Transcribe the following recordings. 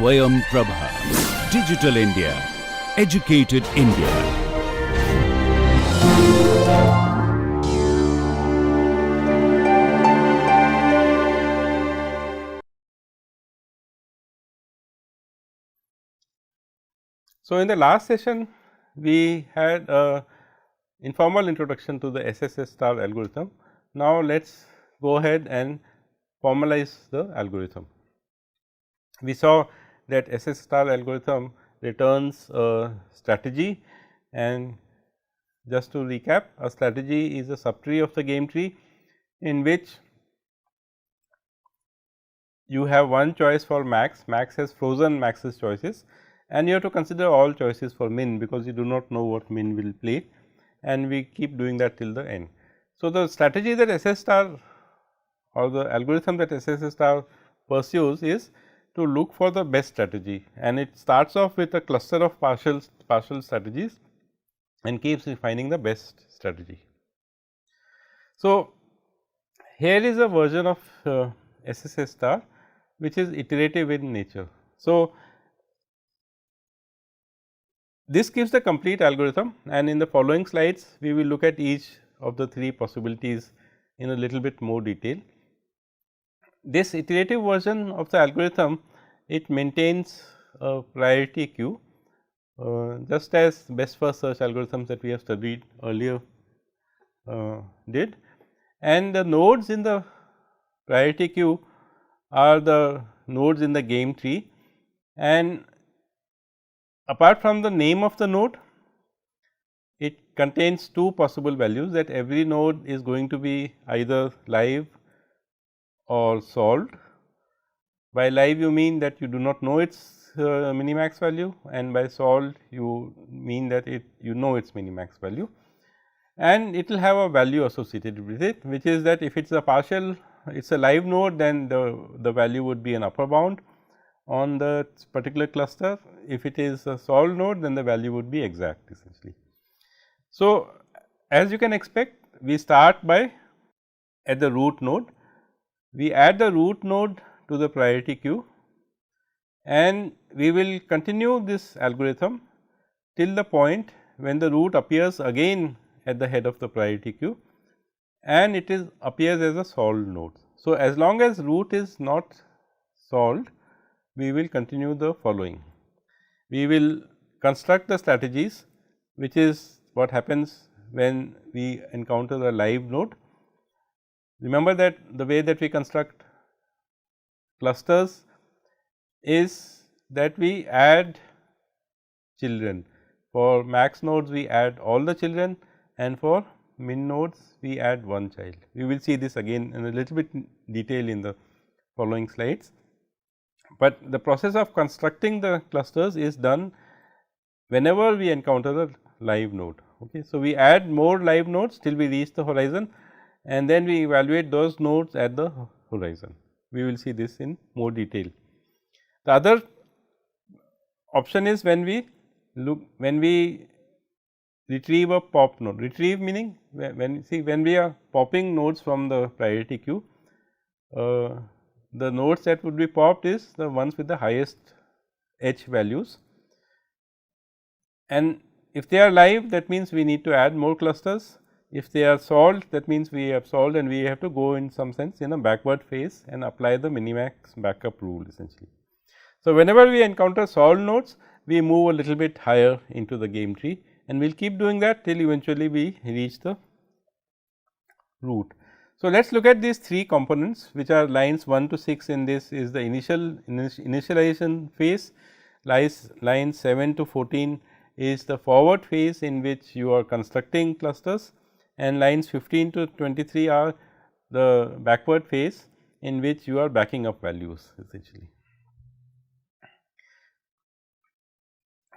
Swayam Prabha. Digital India. Educated India. So, in the last session we had a informal introduction to the SSS star algorithm. Now, let us go ahead and formalize the algorithm. We saw that SS star algorithm returns a strategy, and just to recap, a strategy is a subtree of the game tree in which you have one choice for max. Max has frozen max's choices, and you have to consider all choices for min, because you do not know what min will play, and we keep doing that till the end. So, the strategy that SS star or the algorithm that SS star pursues is to look for the best strategy, and it starts off with a cluster of partial strategies and keeps refining the best strategy. So, here is a version of SSS star which is iterative in nature. So, this gives the complete algorithm, and in the following slides we will look at each of the three possibilities in a little bit more detail. This iterative version of the algorithm, it maintains a priority queue, just as best first search algorithms that we have studied earlier did, and the nodes in the priority queue are the nodes in the game tree, and apart from the name of the node, it contains two possible values, that every node is going to be either live or solved. By live you mean that you do not know its minimax value, and by solved you mean that you know its minimax value, and it will have a value associated with it, which is that if it is a partial, it is a live node, then the value would be an upper bound on the particular cluster. If it is a solved node, then the value would be exact essentially. So, as you can expect, we start by at the root node, we add the root node to the priority queue, and we will continue this algorithm till the point when the root appears again at the head of the priority queue, and it appears as a solved node. So, as long as root is not solved, we will continue the following. We will construct the strategies, which is what happens when we encounter a live node. Remember that the way that we construct clusters is that we add children. For max nodes we add all the children, and for min nodes we add one child. We will see this again in a little bit detail in the following slides, but the process of constructing the clusters is done whenever we encounter a live node. Okay. So, we add more live nodes till we reach the horizon, and then we evaluate those nodes at the horizon. We will see this in more detail. The other option is when we retrieve a pop node. Retrieve meaning when we are popping nodes from the priority queue, the nodes that would be popped is the ones with the highest h values, and if they are live, that means we need to add more clusters. If they are solved, that means we have solved, and we have to go in some sense in a backward phase and apply the minimax backup rule essentially. So, whenever we encounter solved nodes, we move a little bit higher into the game tree, and we will keep doing that till eventually we reach the root. So, let us look at these three components, which are lines 1 to 6 in this is the initialization phase, lines 7 to 14 is the forward phase in which you are constructing clusters, and lines 15 to 23 are the backward phase in which you are backing up values essentially.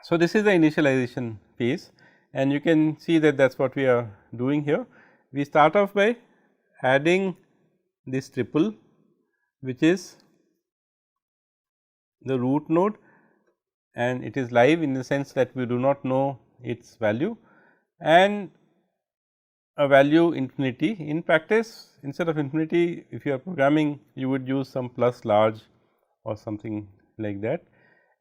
So, this is the initialization phase, and you can see that that is what we are doing here. We start off by adding this triple, which is the root node, and it is live in the sense that we do not know its value, and a value infinity. In practice, instead of infinity, if you are programming, you would use some plus large or something like that,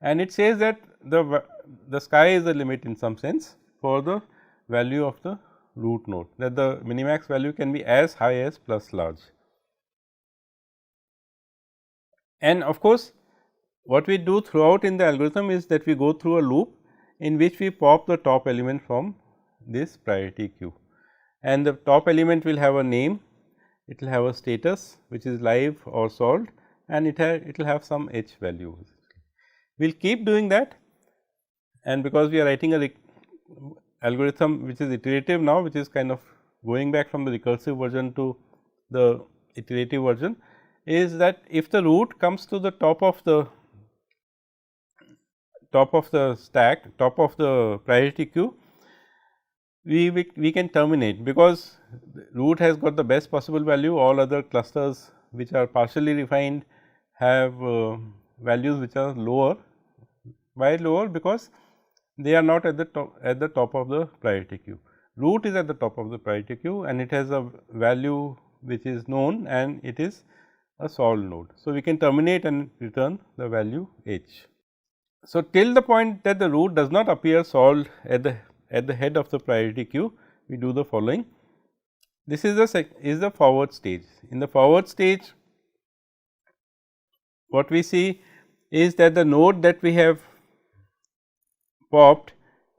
and it says that the sky is the limit in some sense for the value of the root node, that the minimax value can be as high as plus large. And of course, what we do throughout in the algorithm is that we go through a loop in which we pop the top element from this priority queue, and the top element will have a name, it will have a status which is live or solved, and it will have some h value. We will keep doing that, and because we are writing a algorithm which is iterative now, which is kind of going back from the recursive version to the iterative version, is that if the root comes to the top of the stack, top of the priority queue, we can terminate, because root has got the best possible value. All other clusters which are partially refined have values which are lower. Why lower? Because they are not at the top of the priority queue. Root is at the top of the priority queue, and it has a value which is known, and it is a solved node. So, we can terminate and return the value h. So, till the point that the root does not appear solved at the head of the priority queue, we do the following. This is the forward stage. In the forward stage, what we see is that the node that we have popped,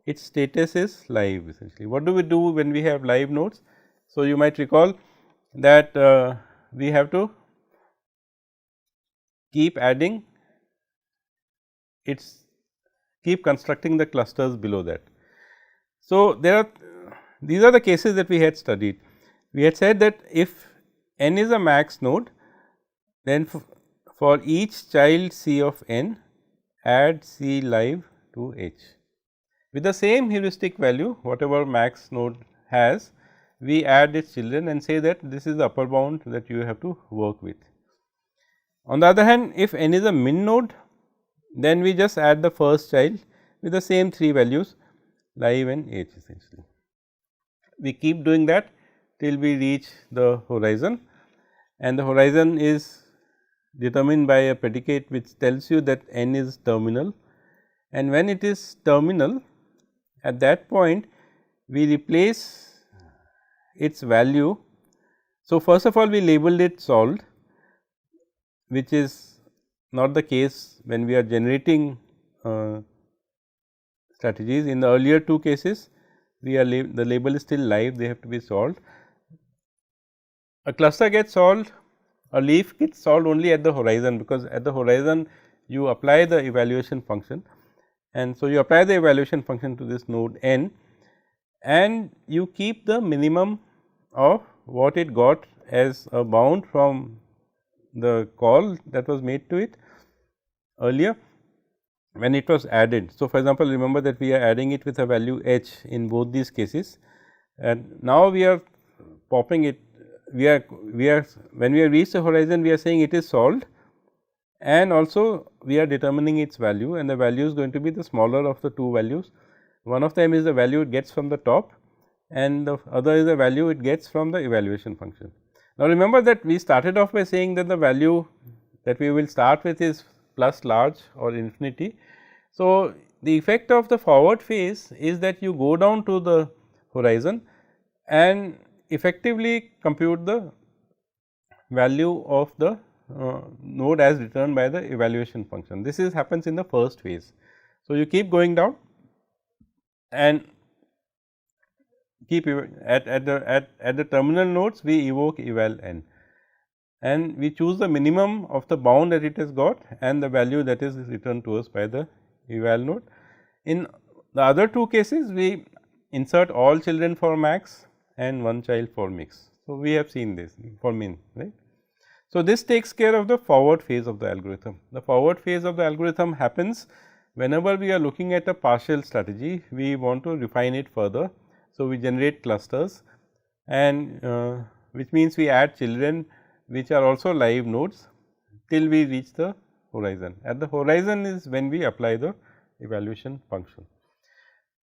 its status is live essentially. What do we do when we have live nodes? So, you might recall that we have to keep adding keep constructing the clusters below that. So, these are the cases that we had studied. We had said that if n is a max node, then for each child C of n, add C live to h. With the same heuristic value, whatever max node has, we add its children and say that this is the upper bound that you have to work with. On the other hand, if n is a min node, then we just add the first child with the same 3 values, live and h essentially. We keep doing that till we reach the horizon, and the horizon is determined by a predicate which tells you that n is terminal, and when it is terminal, at that point we replace its value. So, first of all we labeled it solved, which is not the case when we are generating strategies. In the earlier two cases, we are the label is still live, they have to be solved. A cluster gets solved, a leaf gets solved only at the horizon, because at the horizon you apply the evaluation function, and so you apply the evaluation function to this node n, and you keep the minimum of what it got as a bound from the call that was made to it earlier when it was added. So, for example, remember that we are adding it with a value h in both these cases, and now we are popping it, we are when we have reached the horizon, we are saying it is solved, and also we are determining its value, and the value is going to be the smaller of the two values. One of them is the value it gets from the top, and the other is the value it gets from the evaluation function. Now, remember that we started off by saying that the value that we will start with is plus large or infinity. So, the effect of the forward phase is that you go down to the horizon and effectively compute the value of the node as returned by the evaluation function. This happens in the first phase. So, you keep going down and keep at the terminal nodes, we evoke eval n, and we choose the minimum of the bound that it has got and the value that is returned to us by the eval node. In the other two cases, we insert all children for max and one child for mix. So, we have seen this for min, right. So, this takes care of the forward phase of the algorithm. The forward phase of the algorithm happens whenever we are looking at a partial strategy, we want to refine it further. So, we generate clusters, and which means we add children which are also live nodes till we reach the horizon. At the horizon is when we apply the evaluation function.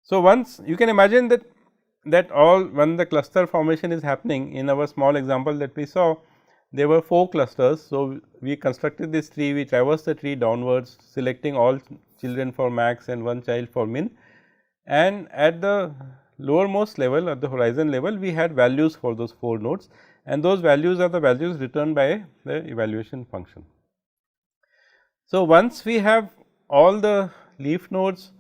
So, once you can imagine that when the cluster formation is happening, in our small example that we saw, there were 4 clusters. So, we constructed this tree, we traversed the tree downwards, selecting all children for max and 1 child for min, and at the lowermost level, at the horizon level, we had values for those 4 nodes, and those values are the values returned by the evaluation function. So, once we have all the leaf nodes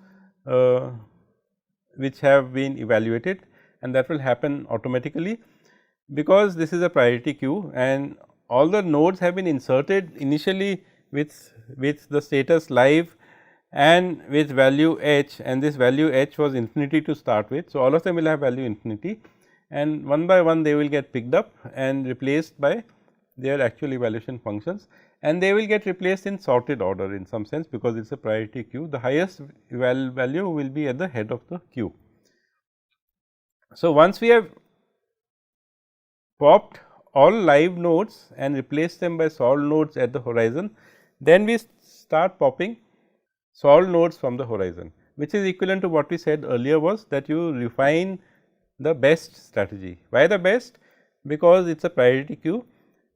which have been evaluated, and that will happen automatically, because this is a priority queue and all the nodes have been inserted initially with the status live and with value h, and this value h was infinity to start with. So, all of them will have value infinity, and one by one they will get picked up and replaced by their actual evaluation functions, and they will get replaced in sorted order in some sense, because it is a priority queue. The highest value will be at the head of the queue. So, once we have popped all live nodes and replaced them by solved nodes at the horizon, then we start popping solved nodes from the horizon, which is equivalent to what we said earlier, was that you refine the best strategy. Why the best? Because it is a priority queue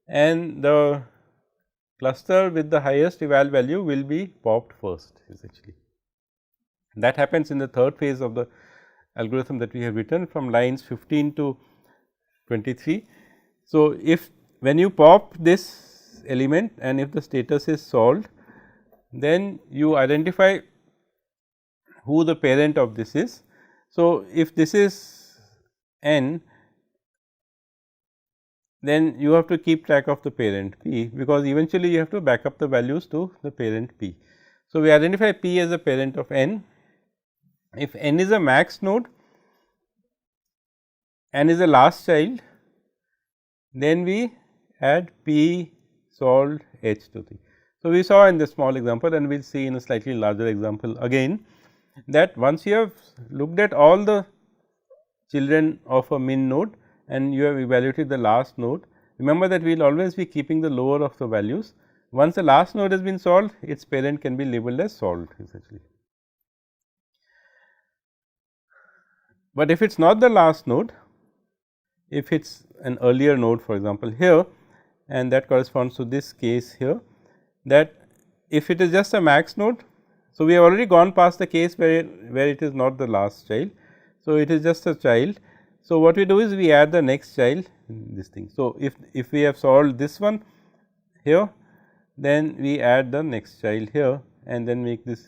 and the cluster with the highest eval value will be popped first essentially. That happens in the third phase of the algorithm that we have written from lines 15 to 23. So, if when you pop this element and if the status is solved, then you identify who the parent of this is. So, if this is n, then you have to keep track of the parent p, because eventually you have to back up the values to the parent p. So, we identify p as a parent of n. If n is a max node and is a last child, then we add p solved h to the. So, we saw in this small example and we will see in a slightly larger example again, that once you have looked at all the children of a min node and you have evaluated the last node, remember that we will always be keeping the lower of the values. Once the last node has been solved, its parent can be labeled as solved essentially. But if it is not the last node, if it is an earlier node, for example, here, and that corresponds to this case here, that if it is just a max node. So, we have already gone past the case where it is not the last child. So, it is just a child. So, what we do is we add the next child in this thing. So, if we have solved this one here, then we add the next child here and then make this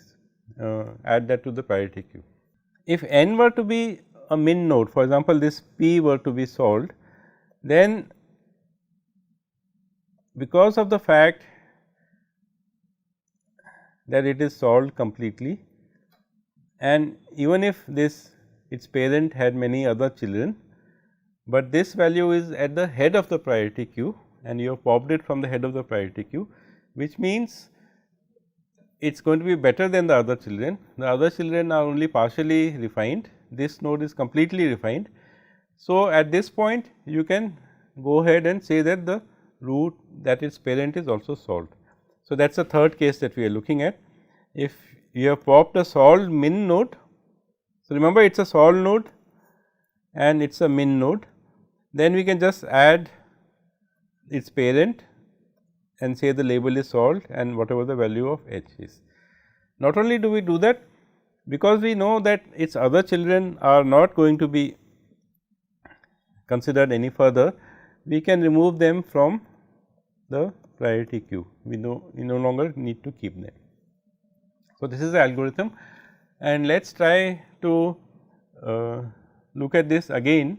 add that to the priority queue. If n were to be a min node, for example, this p were to be solved, then because of the fact that it is solved completely, and even if this its parent had many other children, but this value is at the head of the priority queue and you have popped it from the head of the priority queue, which means it is going to be better than the other children. The other children are only partially refined, this node is completely refined. So, at this point you can go ahead and say that the root that its parent is also solved. So, that is the third case that we are looking at. If you have popped a solved min node, so remember it is a solved node and it is a min node, then we can just add its parent and say the label is solved and whatever the value of h is. Not only do we do that, because we know that its other children are not going to be considered any further, we can remove them from the priority queue. We no longer need to keep them. So, this is the algorithm, and let us try to look at this again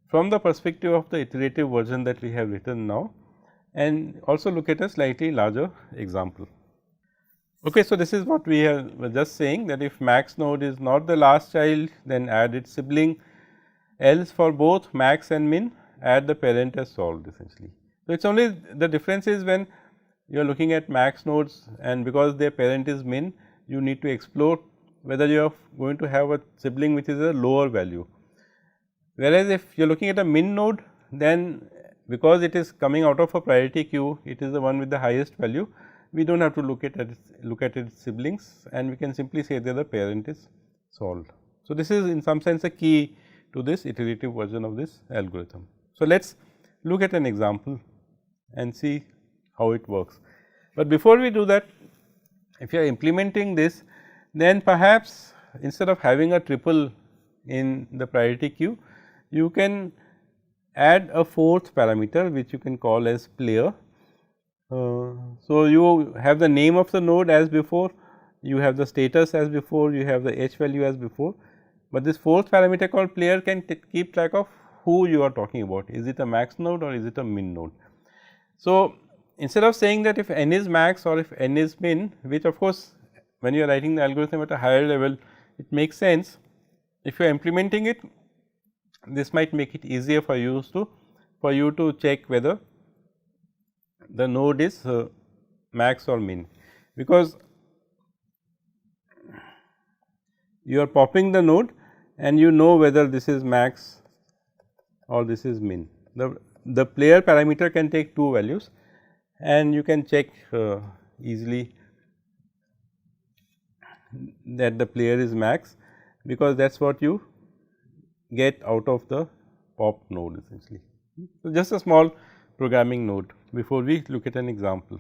from the perspective of the iterative version that we have written now, and also look at a slightly larger example. Okay, so, this is what we were just saying, that if max node is not the last child, then add its sibling, else for both max and min add the parent as solved essentially. So, it is only the difference is when you are looking at max nodes, and because their parent is min, you need to explore whether you are going to have a sibling which is a lower value. Whereas, if you are looking at a min node, then because it is coming out of a priority queue, it is the one with the highest value, we do not have to look at its siblings, and we can simply say that the parent is solved. So, this is in some sense a key to this iterative version of this algorithm. So, let us look at an example and see how it works. But before we do that, if you are implementing this, then perhaps instead of having a triple in the priority queue, you can add a fourth parameter which you can call as player. So, you have the name of the node as before, you have the status as before, you have the h value as before, but this fourth parameter called player can keep track of who you are talking about. Is it a max node or is it a min node? So, instead of saying that if n is max or if n is min, which of course, when you are writing the algorithm at a higher level, it makes sense. If you are implementing it, this might make it easier for you to check whether the node is max or min, because you are popping the node and you know whether this is max or this is min. The player parameter can take two values and you can check easily that the player is max, because that is what you get out of the pop node essentially. So, just a small programming note before we look at an example.